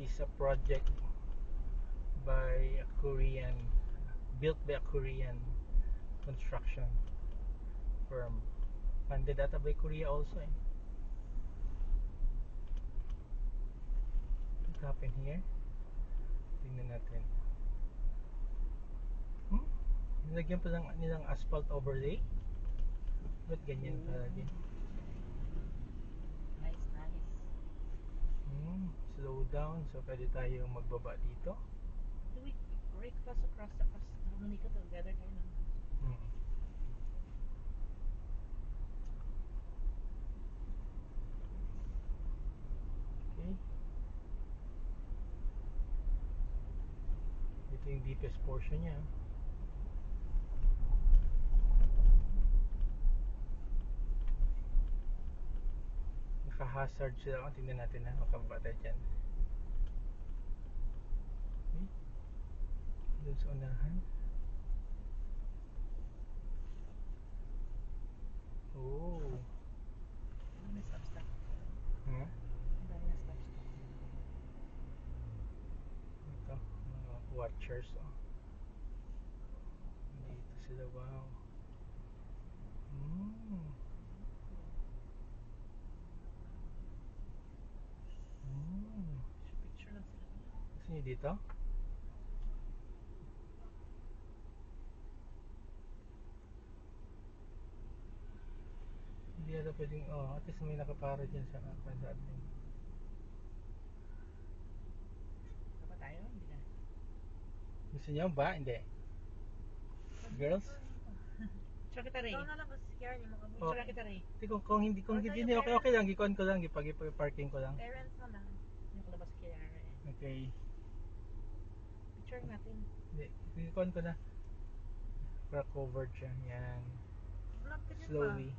is a project by a Korean, built by a Korean construction firm. Funded ata by Korea also eh. What happened here? Tingnan natin. Nilagyan pa lang nilang asphalt overlay. Ba't ganyan palagi? Nice. Slow down. So pwede tayo magbaba dito. Do we cross across Dominica together tayo ng Okay. Ito yung deepest portion niya. Naka-hazard sila. Tingnan natin na makababa tayo dyan. Okay. Doon sa unahan. Oh. may stop. Hmm? Ang dami na stop. Ito, mga watchers. Oh. Dito sila, wow. Picture lang sila. Gusto niyo dito? Hindi ata pwedeng, at least may nakapara dyan sa atin. Dapat tayo? Hindi na. Gusto niyo ba? Hindi. Girls? Tsaka kita rin. Ikaw na lang kasi scared yung mga Oh. Tsaka kita rin. Kung hindi okay lang, gikuan ko lang, parking ko lang. parents na lang. Hindi ko labas kaya eh. Okay. Picture natin. Hindi, gikuan ko na. Para covered siya. Yan. Vlog ka din Slowly.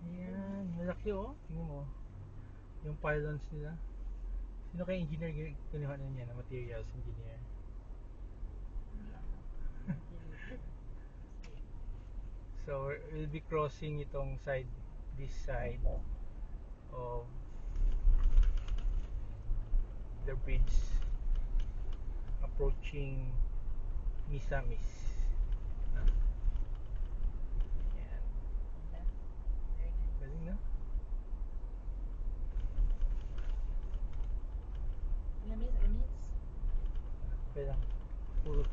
Yan. Malaki oh. Tingnan mo. Yung pylons nila. Sino kaya engineer kinuha na niya na materials engineer? So we'll be crossing itong side, this side of the bridge, approaching Misamis. Yan. Galing na. Ilang minutes? Kaya lang. Puro